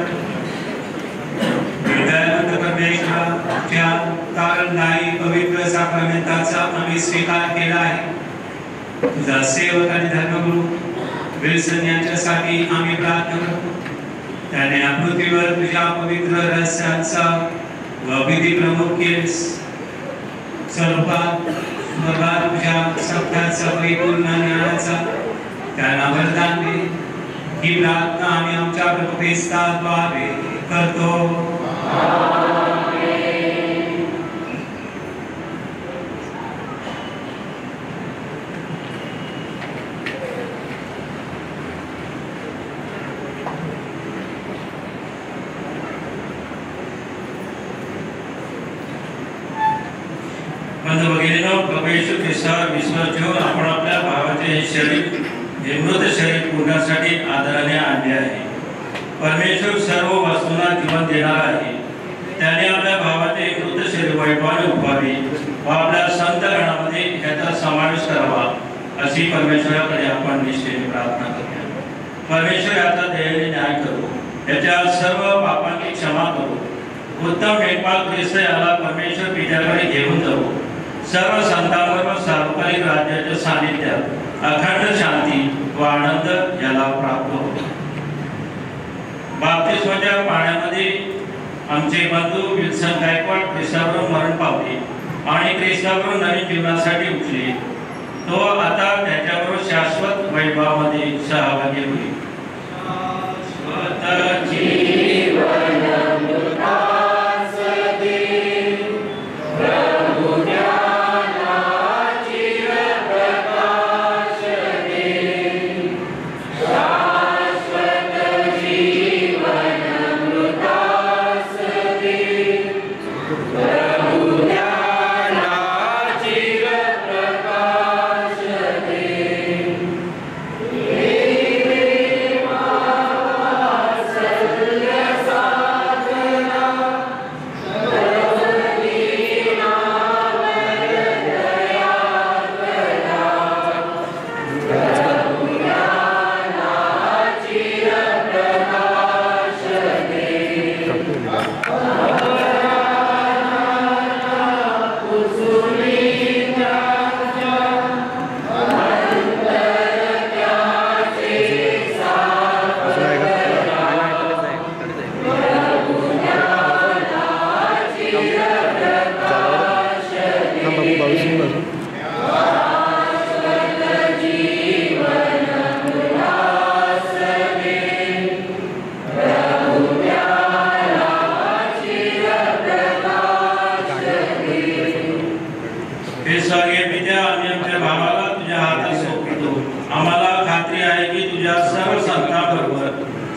Speaker 3: दयावंत परमेश्वराच्या कारणदायी पवित्र साक्रामेंटाचा आम्ही स्वीकार केला आहे. तुझा सेवक आणि धर्मगुरू विल्सन यांच्यासाठी आम्ही प्रार्थना करतो. त्याने या पृथ्वीवर तुझ्या पवित्र रहस्यांचा व विधी प्रमुख केस स्वरूपात स्वर्गात तुझ्या सत्याचा परिपूर्ण ज्ञानाचा त्यांना वरदान दे. ही प्रार्थना आम्ही आमच्या प्रभू ख्रिस्ताद्वारे करतो. प्रभू येशू ख्रिस्तावर विश्वास ठेवून आपण आपल्या भावाचे शरीर हे मृत शरीर पूर्णासाठी आदराने आणले आहे. परमेश्वर सर्व वस्तूंना जीवन देणार आहे. त्याने आपल्या भावाचे मृत शरीर वैभवाने उभावे व आपल्या संत गणामध्ये याचा समावेश करावा अशी परमेश्वराकडे आपण निष्ठेने प्रार्थना करूया. परमेश्वर याचा दयेने न्याय करू. याच्या सर्व पापांची क्षमा करू. उत्तम मेघपाल ख्रिस्त याला परमेश्वर पित्याकडे घेऊन जाऊ. सर्व संतांबरोबर सार्वकालिक राज्याच्या सानिध्यात अखंड शांती व आनंद याला प्राप्त होतो. बाप्तिस्माच्या पाण्यामध्ये आमचे बंधू विल्सन गायकवाड ख्रिस्ताबरोबर मरण पावले आणि ख्रिस्ताबरोबर नवीन जीवनासाठी उठले. तो आता त्याच्याबरोबर शाश्वत वैभवामध्ये सहभागी होईल.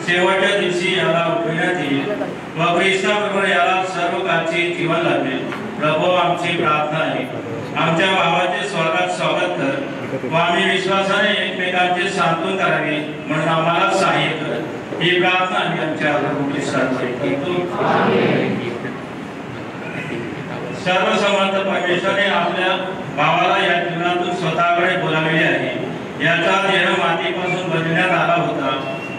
Speaker 3: शेवटच्या दिवशी याला उठविण्यात येईल व ख्रिस्ताबरोबर याला सर्व काळची जीवन लाभेल. प्रभू आमची प्रार्थना आहे. आमच्या भावाचे स्वर्गात स्वागत कर व आम्ही विश्वासाने एकमेकांचे सांत्वन करावे म्हणून आम्हाला सहाय्य कर. ही प्रार्थना आम्ही आमच्या प्रभू ख्रिस्ताद्वारे करतो. सर्वसमर्थ परमेश्वराने आपल्या भावाला या जीवनातून स्वतःकडे बोलावले आहे. याचा देह मातीपासून बनविण्यात आला होता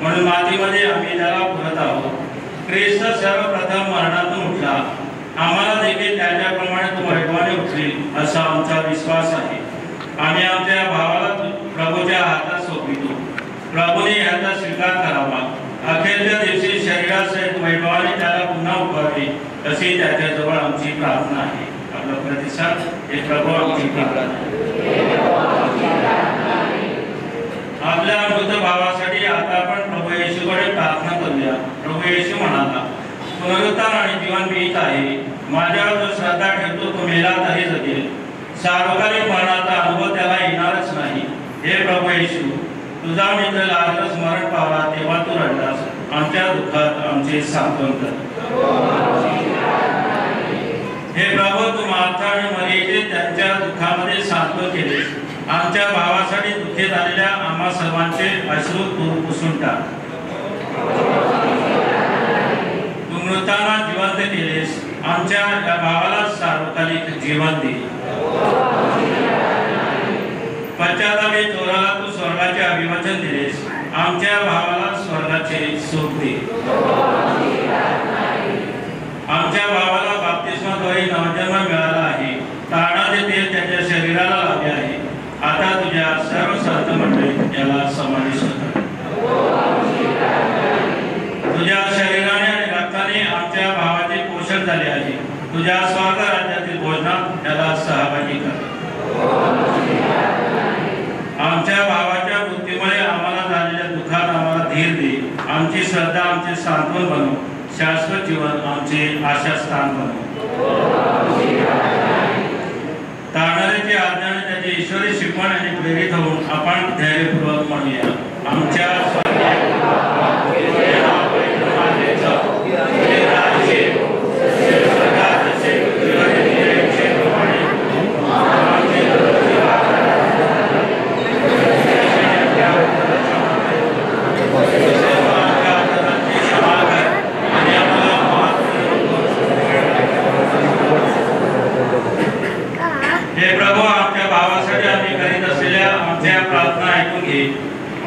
Speaker 3: म्हणून मातीमध्ये आम्ही त्याला पुरत आहोत. ख्रिस्त सर्वप्रथम मरणातून उठला. आम्हाला देखील त्याच्याप्रमाणे तो वैभवाने उठेल असा आमचा विश्वास आहे. आम्ही आमच्या भावाला प्रभूच्या हातात सोपवितो. प्रभूने याचा स्वीकार करावा.
Speaker 6: अशी त्याच्याजवळ आमची प्रार्थना आहे. आपला प्रतिसाद हे प्रभू आमची प्रार्थना आपल्या मृत भावासाठी आता आपण प्रभू येशूकडे प्रार्थना करूया. प्रभू येशू म्हणाला, पुनरुत्थान आणि जीवन मीच आहे. माझ्यावर जो श्रद्धा ठेवतो तो मेला तरी जगेल. सार्वकालिक मरणाचा अनुभव त्याला येणारच नाही. हे प्रभू येशू, तुझा मित्र लाजरस मरण पावला तेव्हा तू रडलास. आमच्या दुःखात आमचे सांत्वन कर. हे प्रभू, तू मार्था आणि मरियेचे त्यांच्या दुःखामध्ये सांत्वन केलेस. आमच्या भावासाठी दुःखी झालेल्या आम्हा सर्वांचे अश्रू तू पुसून टाक. तू मृतांना जिवंत केलेस. आमच्या या भावाला सार्वकालिक जीवन दे. पश्चातापी चोराला तू स्वर्गाचे अभिवचन दिलेस. आमच्या भावाला स्वर्गाचे सुख दे. आमच्या भावाला बाप्तिस्माद्वारे नवजन्म मिळाला आहे. तारणाचे तेल त्याच्या शरीराला लावले आहे. आता तुझ्या सर्व संत मंडळी याला समाविष्ट कर. तुझ्या शरीराने आणि रक्ताने आमच्या भावाचे पोषण झाले आहे. तुझ्या स्वर्ग राज्यातील भोजनात याला सहभागी कर. आमच्या भावाच्या मृत्यूमुळे आम्हाला झालेल्या दुःखात आम्हाला धीर दे. आमची श्रद्धा आमचे सांत्वन बनव. शाश्वत जीवन आमचे आशास्थान बनव. तारणाऱ्याची आज्ञा आणि त्याची ईश्वरी शिकवण आणि प्रेरित होऊन आपण धैर्यपूर्वक म्हणूया, आमच्या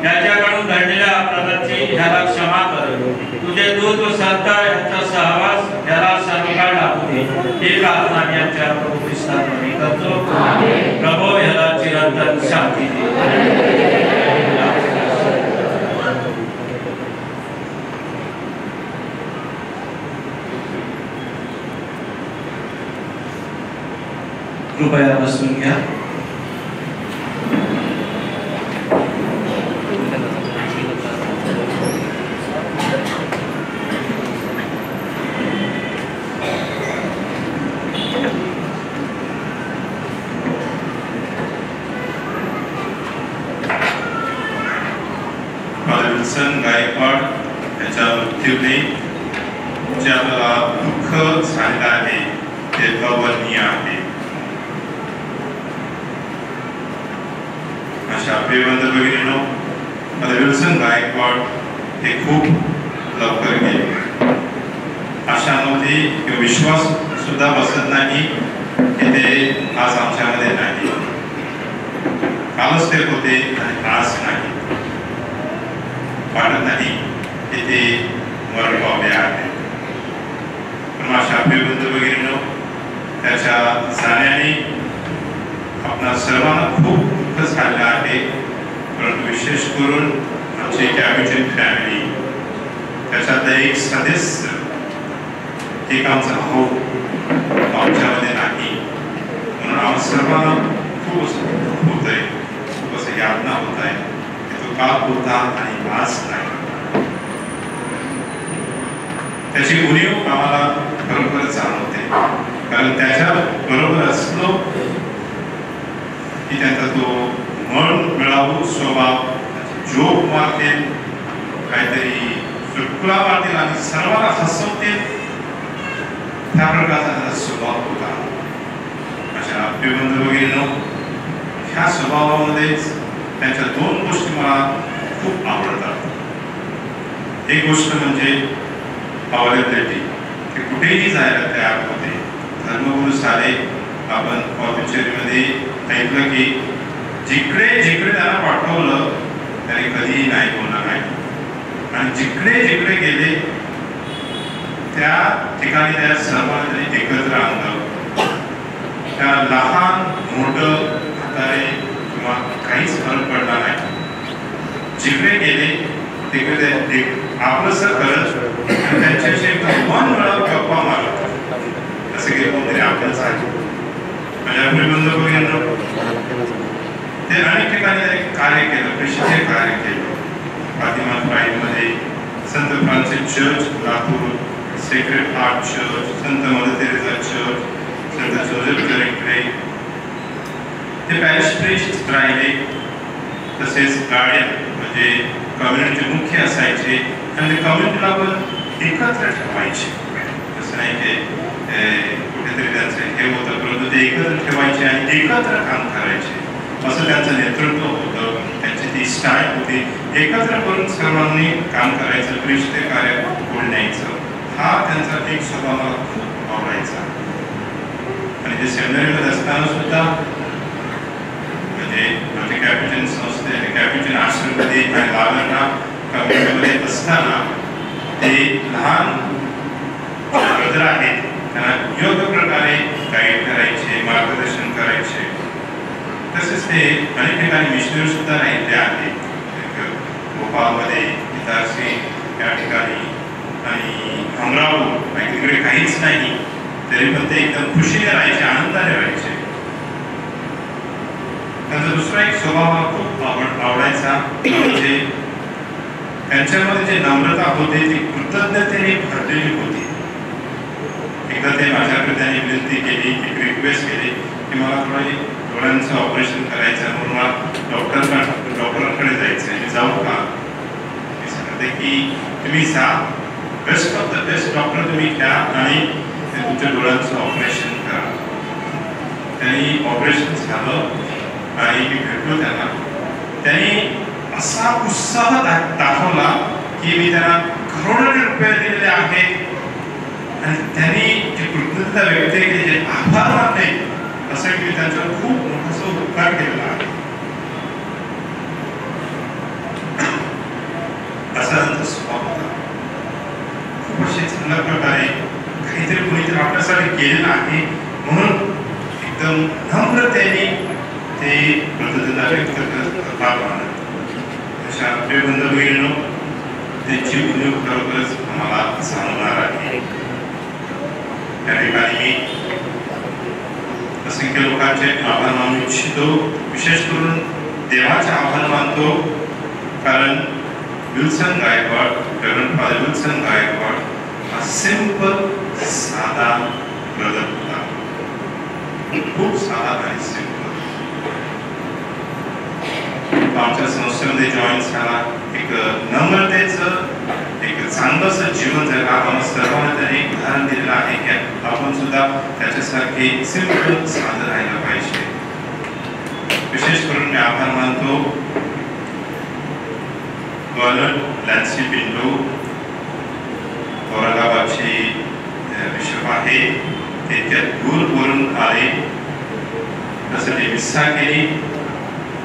Speaker 6: त्याच्याकडून घडलेल्या अपराधाची ह्याला क्षमा कर. तुझे दूत व संत यांचा सहवास ह्याला सर्वकाळ लाभू दे. ही प्रार्थना मी आमच्या प्रभू ख्रिस्ताद्वारे करतो. प्रभू ह्याला चिरंतन शांती दे.
Speaker 1: कृपया बसून घ्या.
Speaker 5: गायकवाड याच्या मृत्यूने जे आपल्याला दुःख झालेलं आहे ते अवर्णनीय आहे. अशा प्रियवंत भगिनींनो, विल्सन गायकवाड हे खूप लवकर गेले. आशामध्ये विश्वास सुद्धा बसत नाही की ते आज आमच्यामध्ये नाही. कालच ते होते आणि आज नाही. वाटत नाही की ते मरण पावले आहे. पण अशा प्रियवंत भगिनींनो, त्याच्या जाण्याने आपणा सर्वांना खूप दुःख झालं आहे. परंतु विशेष करून आमची कॅबिनेट फॅमिली, त्याच्यातला एक सदस्य, एक आमचा भाऊ आमच्यामध्ये नाही. म्हणून आम्हा सर्वांना खूप होत आहे, खूप असं यातना होत आहे की तो काल होता आणि आज नाही. त्याची उणीव आम्हाला खरोखर जाणवते, कारण त्याच्या बरोबर असलो की त्यांचा तो मन मिळावू स्वभाव, जोक मारतील, काहीतरी चुटकुला मारतील आणि सर्वांना हसवतील, त्या प्रकारचा त्याचा स्वभाव होता. अशा प्रियवंत भगिनींनो, ह्या स्वभावामध्येच त्यांच्या दोन गोष्टी मला खूप आवडतात. एक गोष्ट म्हणजे अवेलेबिलिटी, ते कुठेही जायला तयार होते. धर्मगुरू सारे आपण पॉलिचेरीमध्ये ऐकलं की जिकडे जिकडे त्यांना पाठवलं त्यांनी कधीही नाही बोलणार नाही. आणि जिकडे जिकडे गेले त्या ठिकाणी त्या सर्वांना त्यांनी एकत्र आणलं. त्या लहान मोठं म्हातारे किंवा काहीच फरक पडला नाही. जिकडे गेले तिकडे आपलंसं करत त्यांच्याशी 1 वेळा गप्पा मारत असं की कोणतरी आपल्याला सांगितलं. माझ्या बंधू भगिनींनो, ते अनेक ठिकाणी कार्य केलं, प्रशिक्षण कार्य केलं. फातिमा प्राईडमध्ये संत Francis church Latur, sacred heart church, संत मदर तेरेसा चर्च, संत जोसेफ चर्चकडे ते पॅरिश प्रीस्ट राहिले. तसेच गार्डियन म्हणजे कम्युनिटी मुख्य असायचे आणि ते कम्युनिटीला पण एकत्र ठेवायचे. असं नाही की कुठेतरी त्यांचं हे होतं, परंतु ते एकत्र ठेवायचे आणि एकत्र काम करायचे. असं त्यांचं नेतृत्व होतं, त्यांची ती स्टाईल होती. एकत्र करून सर्वांनी काम करायचं, प्रीस्ट कार्य पुढे न्यायचं. हा त्यांचा एक स्वभाव मला खूप आवडायचा. आणि ते सेमिनरीमध्ये असताना सुद्धा म्हणजे कॅपिटन संस्थे आणि कॅपिटन आश्रममध्ये आणि बाबांना कम्युनिटीमध्ये असताना ते लहान ब्रदर आहेत त्यांना योग्य प्रकारे गाईड करायचे, मार्गदर्शन करायचे. तसेच ते अनेक ठिकाणी मिशनरी सुद्धा राहिले आहेत. भोपाळमध्ये, इटारसी या ठिकाणी आणि अमरावती तिकडे काहीच नाही, तरी पण ते एकदम खुशीने राहायचे, आनंदाने राहायचे. त्यांचा दुसरा एक स्वभाव हा खूप आवडायचा, म्हणजे त्यांच्यामध्ये जे नम्रता होती ती कृतज्ञतेने भरलेली होती. एकदा ते माझ्याकडे त्यांनी विनंती केली, एक रिक्वेस्ट केली की मला थोडं डोळ्यांचं ऑपरेशन करायचं म्हणून मला डॉक्टरांकडे जायचं आहे, मी जाऊ का? मी सांगते की तुम्ही जा, best of the best doctor तुम्ही घ्या आणि तुमच्या डोळ्यांचं ऑपरेशन करा. त्यांनी ऑपरेशन झालं आणि मी भेटलो त्यांना. त्यांनी असा उत्साह दाखवला की मी त्यांना करोडो रुपये दिलेले आहेत आणि त्यांनी जी कृतज्ञता व्यक्त केली, जे आभार मानले, असं की त्यांच्यावर खूप मोठा उपकार केलेला आहे. असा त्यांचा स्वभाव होता. खूप असे चांगल्या प्रकारे काहीतरी कोणीतरी आपल्यासाठी केलेलं आहे म्हणून एकदम नम्रतेने ते कृतज्ञता व्यक्त करतात. अशा प्रिय बंधू भगिनींनो, त्यांची उद्योग खरोखरच आम्हाला जाणवणार आहे. त्या ठिकाणी मी असंख्य लोकांचे आभार मानू इच्छितो. विशेष करून देवाचे आभार मानतो, कारण Wilson Gaikwad, reverend father Wilson Gaikwad हा सिंपल साधा ब्रदर होता. खूप साधा आणि सिंपल. आमच्या संस्थेमध्ये जॉईन झाला, एक नम्रतेचं एक चांगलंसं जीवन जगला. आम्हाला सर्वांना त्याने एक उदाहरण दिलेलं आहे की आपण सुद्धा त्याच्यासारखे सिंपल साधं राहायला पाहिजे. विशेष करून मी आभार मानतो गव्हर्नर लॅन्सी पिंटो, औरंगाबादचे बिशप आहे. ते त्या दूरवरून आले, तसं ते मिस्सा केली,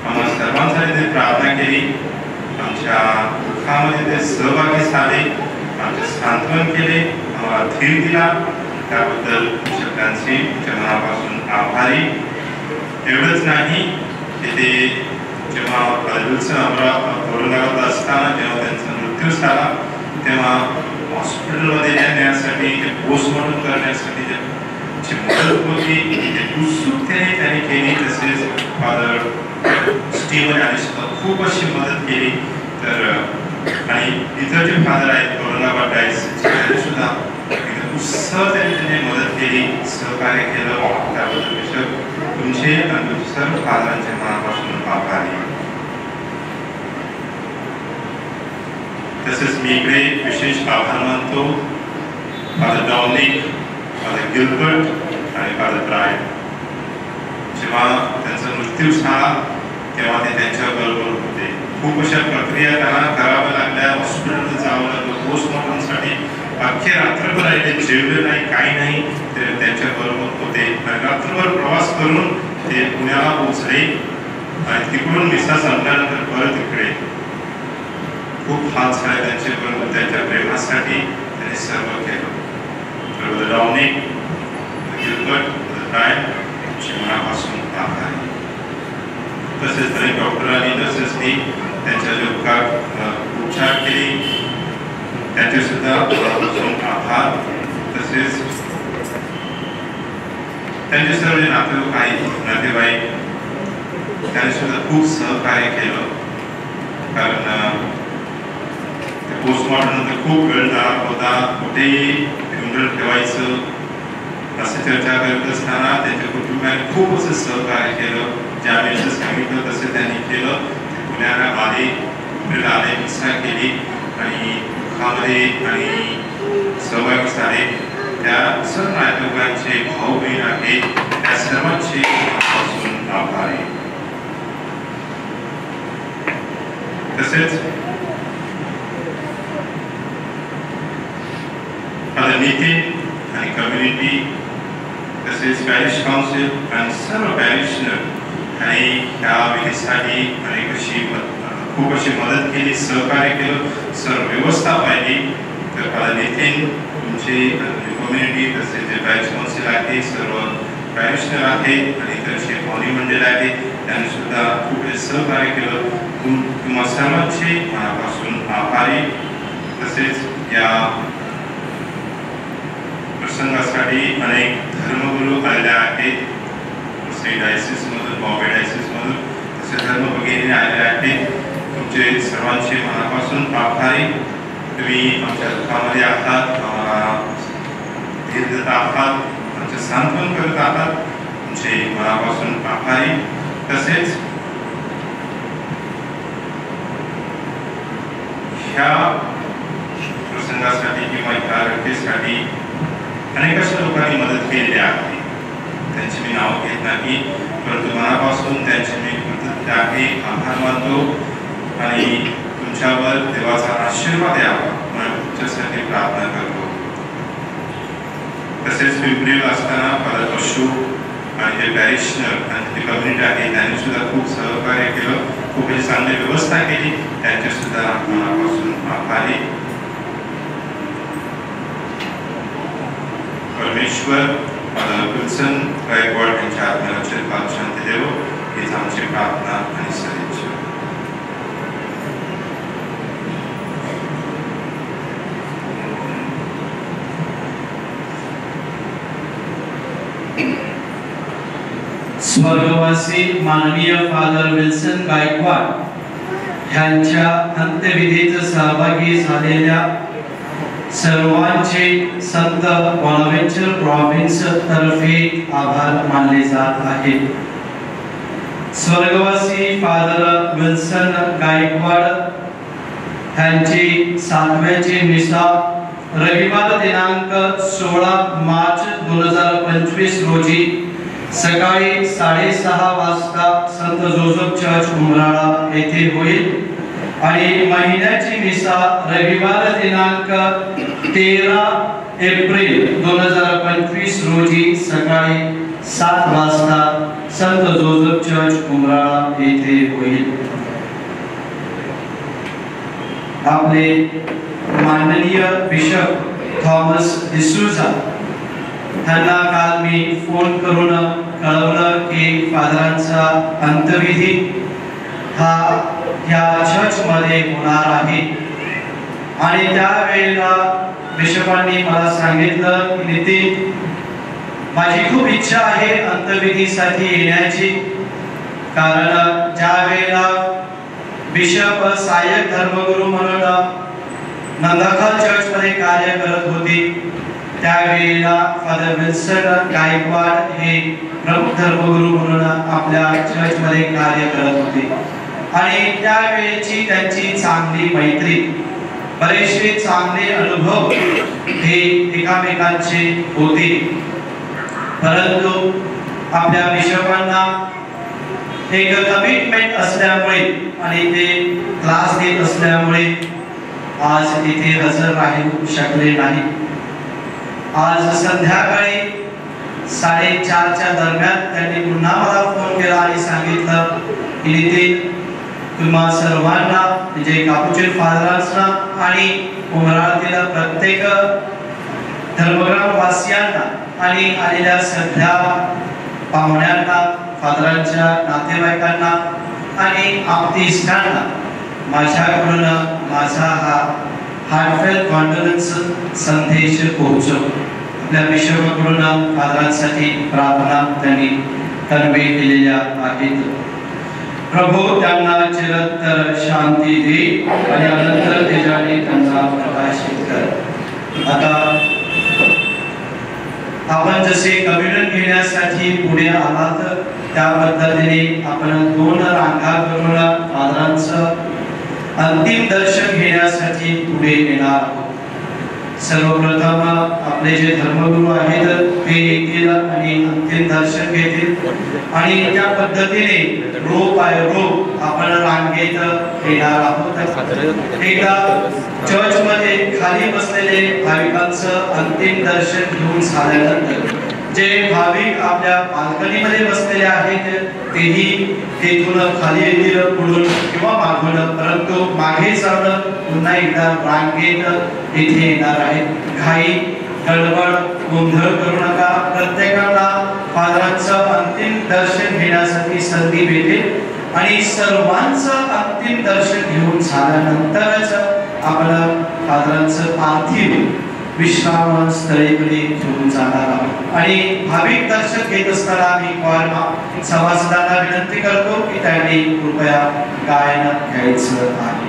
Speaker 5: आम्हाला सर्वांसाठी ते प्रार्थना केली, आमच्या दुःखामध्ये ते सहभागी झाले, आमचे सांत्वन केले, आम्हाला धीर दिला. त्याबद्दल शब्दांची मनापासून आभारी. एवढंच नाही, तिथे जेव्हा औरंगाबाद असताना जेव्हा त्यांचा मृत्यू झाला तेव्हा हॉस्पिटलमध्ये नेण्यासाठी, पोस्टमॉर्टम करण्यासाठी जी मदत होती ती उत्सुकतेने त्यांनी केली. तसेच फादर स्टीवन यांनी सुद्धा खूप अशी मदत केली. तर आणि इतर जे फादर आहेत औरंगाबाद त्यांनी सुद्धा उत्साह त्यांनी मदत केली, सहकार्य केलं. त्याबद्दल बिशप तुमचे आणि सर्व फादरांच्या मनापासून आभारी. तसेच मी इकडे विशेष आभार मानतो फादर डॉमिनिक, फादर गिल्बर्ट आणि फादर ब्रायन. जेव्हा त्यांचा मृत्यू झाला तेव्हा ते त्यांच्याबरोबर होते. खूप अशा प्रक्रिया त्यांना कराव्या लागल्या, हॉस्पिटलमध्ये जावं लागलं पोस्टमॉर्टमसाठी. अख्खे रात्रभर राहिले, जेवले नाही, काही नाही, ते त्यांच्याबरोबर होते. रात्रभर प्रवास करून ते पुण्याला पोहोचले आणि तिकडून मिसा संपल्यानंतर परत इकडे. खूप हात झाले त्यांच्याबरोबर, त्यांच्या प्रेमासाठी त्यांनी सर्व केलं. तर डॉमिनिक, गिल्बर्ट, ब्रायन मनापासून आभार. तसेच अनेक डॉक्टरांनी तसेच ती त्यांच्या जे उपचार केले त्यांचे सुद्धा मनापासून आभार. तसेच त्यांचे सर्व नातेवाईक त्यांनी सुद्धा खूप सहकार्य केलं, कारण पोस्टमॉर्टम नंतर खूप वेळ झाला होता, कुठेही फ्युनरल ठेवायचं असं चर्चा करत असताना त्यांच्या कुटुंबाने खूप असं सहकार्य केलं. ज्यावेळी सांगितलं तसं त्यांनी केलं. पुण्याला आले, पुण्याला आले, इच्छा केली आणि दुःखामध्ये आणि सहभागी झाले. त्या सर्व नातेवाईकांचे भाऊ बहीण आहे, त्या सर्वांचे मनापासून आभार आहे. तसेच आता नितीन आणि कम्युनिटी तसेच पॅरिश काउन्सिल आणि सर्व पॅरिशनर आणि ह्या विधीसाठी खूप अशी मदत केली, सहकार्य केलं, सर्व व्यवस्था पाहिली. तर मला नितीन तुमची कम्युनिटी तसेच जे पॅरिश काउन्सिल आहे, सर्व पॅरिशनर आहेत आणि इतरचे पाहुणे मंडळ आहे, त्यांनी सुद्धा खूप सहकार्य केलं. तुम्हा सर्वांचे मनापासून आभारी. तसेच या प्रसंगासाठी अनेक धर्मगुरू आलेले आहेत, श्री डायसिसमधून, बॉम्बे डायसिसमधून, तसेच धर्म भगिनी आलेले आहेत. तुमचे सर्वांचे मनापासून आभारी. तुम्ही आमच्या दुःखामध्ये आहात, धीर देत आहात, आमचे सांत्वन करत आहात, तुमचे मनापासून आभारी. तसेच ह्या प्रसंगासाठी किंवा ह्या घटनेसाठी अनेक अशा लोकांनी मदत केलेली आहे. त्यांची मी नाव घेत नाही, परंतु मनापासून त्यांची मी कृतज्ञता आहे, आभार मानतो आणि तुमच्यावर देवाचा आशीर्वाद यावा म्हणून तुमच्यासाठी प्रार्थना करतो. तसेच पिंपरीला असताना परत अशोक आणि जे पॅरिशनर आणि जे कम्युनिटी आहे त्यांनी सुद्धा खूप सहकार्य केलं, खूप चांगली व्यवस्था केली, त्यांचे सुद्धा मनापासून आभारी. परमेश्वर विल्सन गायकवाड यांच्या आत्म्याला चिरकाल शांती देवो, हीच आमची प्रार्थना आणि सदिच्छा.
Speaker 1: स्वर्गवासी माननीय फादर विल्सन गायकवाड यांच्या अंत्यविधीत सहभागी झालेल्या सर्वांचे संत बॉनाव्हेंचर प्रॉव्हिन्स तर्फे आभार मानले जात आहे. स्वर्गवासी फादर विल्सन गायकवाड यांची 7व्याची मिसा रविवार दिनांक 16 मार्च 2025 रोजी सकाळी 6:30 वाजता संत जोसेफ चर्च उमराळा येथे होईल आणि महिन्याची मिसा रविवार दिनांक 13 एप्रिल 2025 रोजी सकाळी 7 वाजता संत जोसेफ चर्च उमराळा येथे होईल. आपले माननीय बिशप थॉमस डिसूजा त्यांना काल मी फोन करून कळवलं की फादरांचा अंत्यविधी हा या चर्चमध्ये होणार आहे आणि त्यावेळेला बिशपांनी मला सांगितलं की नितीन, माझी खूप इच्छा आहे अंत्यविधीसाठी येण्याची, कारण ज्या वेळेला बिशप सहाय्यक धर्मगुरू म्हणून नंदाखाल चर्चमध्ये कार्य करत होते त्यावेळेला फादर विल्सन गायकवाड हे प्रमुख धर्मगुरू म्हणून आपल्या चर्चमध्ये कार्य करत होते आणि त्यावेळेची त्यांची चांगली मैत्री, बरेचसे चांगले अनुभव हे एकामेकांचे होते. परंतु आपल्या बिशपांना एक कमिटमेंट असल्यामुळे आणि ते क्लास देत असल्यामुळे आज इथे हजर राहू शकले नाही. आज संध्याकाळी 4:30च्या दरम्यान त्यांनी पुन्हा मला फोन केला आणि सांगितलं की नितीन, तुम्हा सर्वांना म्हणजे कापुचिन फादरांना आणि उमराळातील प्रत्येक धर्मग्राम वासियांना आणि आलेल्या सगळ्या पाहुण्यांना, फादरांच्या नातेवाईकांना आणि आप्तेष्टांना माझ्याकडून माझा हा हार्टफेल कॉन्डोलेन्स संदेश पोहोचव. आपल्या विश्वगुरूंना फादरांसाठी प्रार्थना त्यांनी तन्वी केलेल्या आहेत. प्रभू त्यांना चिरंतर शांती दे आणि अनंत तेजाने त्यांना प्रकाशित कर. आता आपण जसे कम्युनियन घेण्यासाठी पुढे आलात त्या पद्धतीने आपण 2 रांगा करून फादरांचं अंतिम दर्शन घेण्यासाठी पुढे येणार आहोत. सर्वप्रथम आपले जे धर्मगुरू आहेत ते येतील आणि अंतिम दर्शन घेतील आणि त्या पद्धतीने रो बाय रो आपण रांगेत येणार आहोत. एकदा चर्च मध्ये खाली बसलेले भाविकांचं अंतिम दर्शन घेऊन झाल्यानंतर जे भाविक आपल्या बाल्कनीमध्ये बसलेले आहेत तेही तेथून खाली येतील, पुढून किंवा मागून, परंतु मागे जाऊन पुन्हा एकदा रांगेत इथे येणार आहेत. घाई गडबड गोंधळ करू नका. प्रत्येकाला फादरांचं अंतिम दर्शन घेण्यासाठी संधी मिळेल आणि सर्वांचं अंतिम दर्शन घेऊन झाल्यानंतरच आपलं फादरांचं पार्थिव विश्राम स्थळीकडे घेऊन जाणार आहोत. आणि भाविक दर्शन घेत असताना मी सभासदांना विनंती करतो की त्यांनी कृपया गायन घ्यायचं आहे.